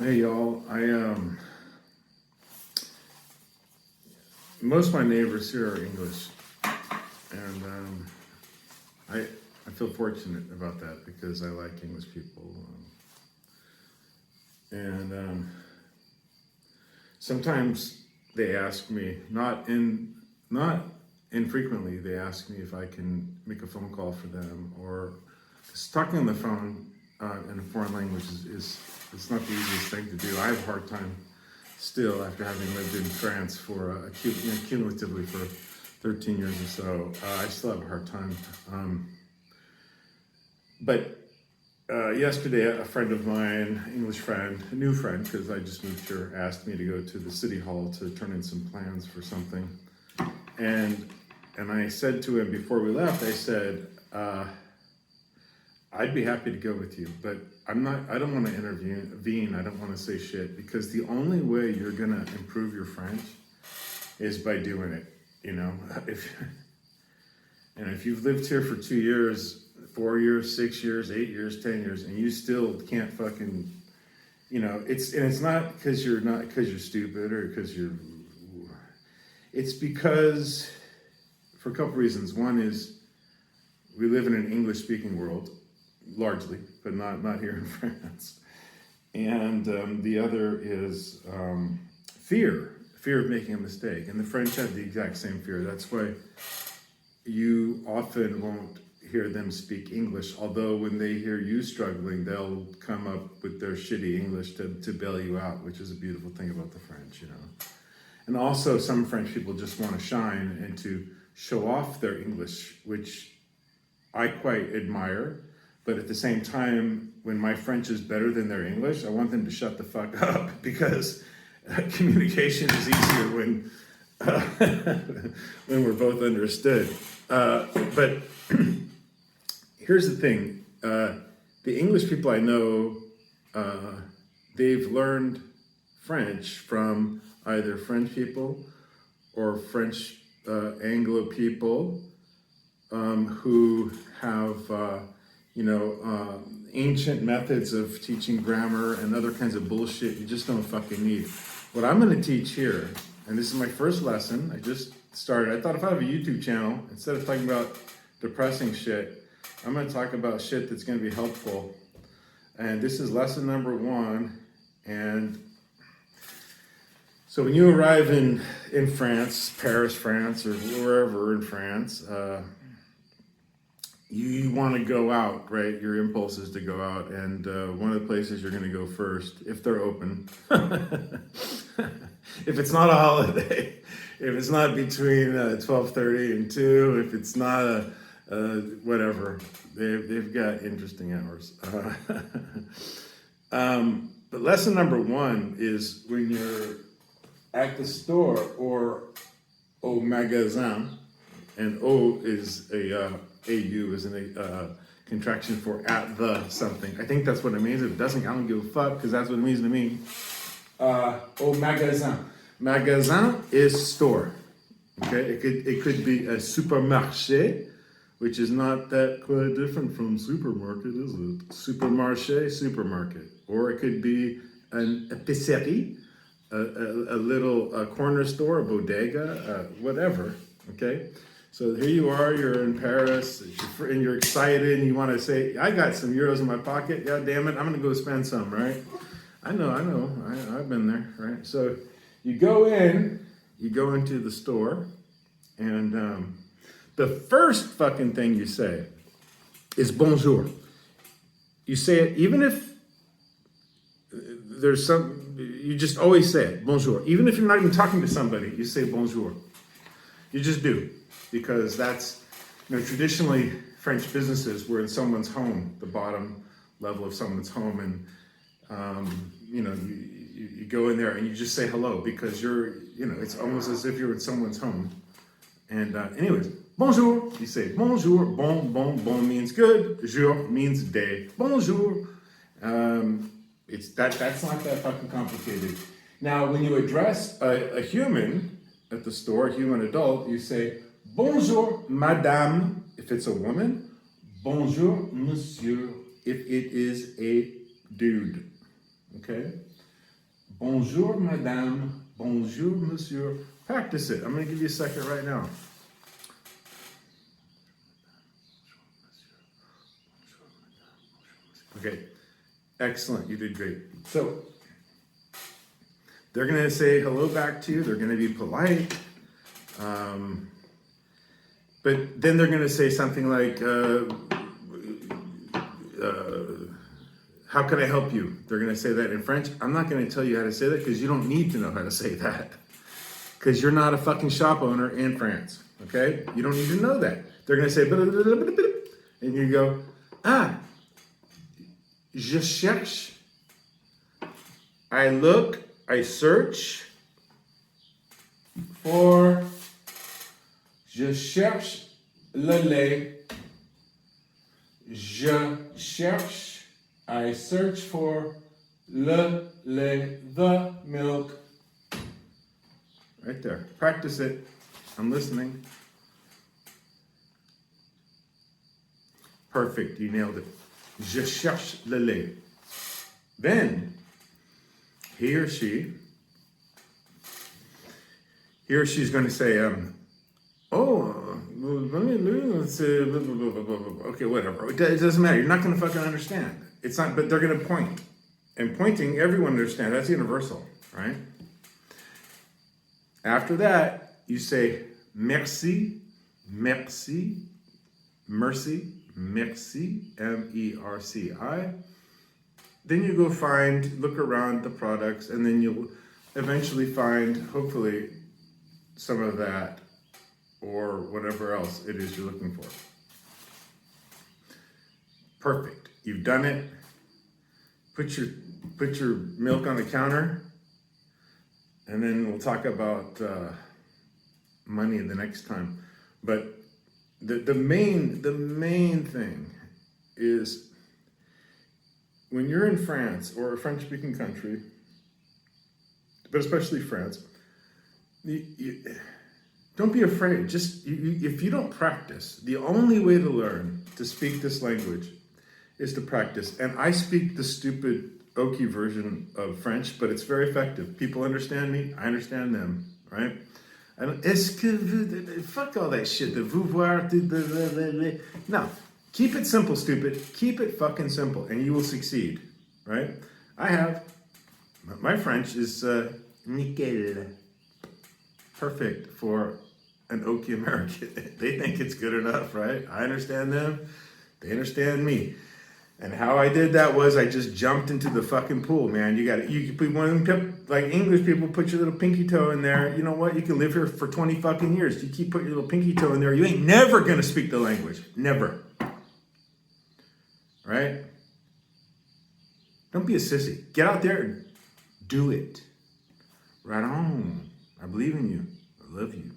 Hey y'all, most of my neighbors here are English, and I feel fortunate about that because I like English people, and sometimes they ask me, not infrequently, they ask me if I can make a phone call for them, or 'cause talking on the phone in a foreign language is it's not the easiest thing to do. I have a hard time still after having lived in France for cumulatively for 13 years or so. I still have a hard time. But yesterday, a friend of mine, English friend, a new friend, because I just moved here, asked me to go to the city hall to turn in some plans for something. And I said to him before we left, I said, I'd be happy to go with you, but I don't want to intervene. I don't want to say shit, because the only way you're going to improve your French is by doing it, you know? If you've lived here for 2 years, 4 years, 6 years, 8 years, 10 years, and you still can't fucking, it's not because you're stupid or because it's because, for a couple reasons. One is we live in an English speaking world, largely, but not here in France. And the other is fear of making a mistake. And the French have the exact same fear. That's why you often won't hear them speak English, although when they hear you struggling, they'll come up with their shitty English to bail you out, which is a beautiful thing about the French, And also, some French people just want to shine and to show off their English, which I quite admire. But at the same time, when my French is better than their English, I want them to shut the fuck up, because communication is easier when when we're both understood. But here's the thing. The English people I know, they've learned French from either French people or French Anglo people who have ancient methods of teaching grammar and other kinds of bullshit you just don't fucking need. What I'm going to teach here, and this is my first lesson, I just started. I thought if I have a YouTube channel, instead of talking about depressing shit, I'm going to talk about shit that's going to be helpful. And this is lesson number 1. And so when you arrive in France, Paris, France, or wherever in France, you want to go out, right? Your impulse is to go out, and one of the places you're going to go first, if they're open, if it's not a holiday, if it's not between 12:30 and 2, if it's not whatever, they've got interesting hours. But lesson number 1 is when you're at the store or au magasin, and O is AU is a contraction for at the something. I think that's what it means. If it doesn't, I don't give a fuck, because that's what it means to me. Au magasin. Magasin is store. Okay, it could be a supermarché, which is not that quite different from supermarket, is it? Supermarché, supermarket. Or it could be an épicerie, a little corner store, a bodega, whatever. Okay. So here you are, you're in Paris, and you're excited, and you want to say, I got some euros in my pocket, god damn it, I'm going to go spend some, right? I know, I've been there, right? So you go into the store, and the first fucking thing you say is bonjour. You say it, even if there's you just always say it, bonjour. Even if you're not even talking to somebody, you say bonjour. You just do. Because that's, traditionally French businesses were in someone's home, the bottom level of someone's home, and you go in there and you just say hello, because it's almost as if you're in someone's home. And anyways, bonjour, you say bonjour, bon means good, jour means day, bonjour. That's not that fucking complicated. Now, when you address a human at the store, a human adult, you say, bonjour, madame, if it's a woman. Bonjour, monsieur, if it is a dude. Okay? Bonjour, madame. Bonjour, monsieur. Practice it. I'm going to give you a second right now. Okay. Excellent. You did great. So, they're going to say hello back to you. They're going to be polite. But then they're going to say something like, how can I help you? They're going to say that in French. I'm not going to tell you how to say that because you don't need to know how to say that. Because you're not a fucking shop owner in France. Okay? You don't need to know that. They're going to say, and you go, je cherche. I look, I search for, je cherche le lait. Je cherche, I search for le lait, the milk. Right there. Practice it. I'm listening. Perfect. You nailed it. Je cherche le lait. Then, he or she's going to say, okay, whatever. It doesn't matter. You're not going to fucking understand. It's not, but they're going to point. And pointing, everyone understands. That's universal, right? After that, you say, merci, merci, mercy, merci, M-E-R-C-I. Then you go look around the products, and then you'll eventually find, hopefully, some of that or whatever else it is you're looking for. Perfect. You've done it. Put your milk on the counter, and then we'll talk about money the next time. But the main thing is when you're in France or a French-speaking country, but especially France, don't be afraid. Just if you don't practice, the only way to learn to speak this language is to practice. And I speak the stupid Okie version of French, but it's very effective. People understand me. I understand them. Right? I don't. Fuck all that shit. The vous voir. No. Keep it simple, stupid. Keep it fucking simple, and you will succeed. Right? My French is nickel. Perfect for an Okie American. They think it's good enough, right? I understand them. They understand me. And how I did that was I just jumped into the fucking pool, man. You put one of them, like English people, put your little pinky toe in there. You know what? You can live here for 20 fucking years. You keep putting your little pinky toe in there, you ain't never gonna speak the language. Never. Right? Don't be a sissy. Get out there and do it. Right on. I believe in you. I love you.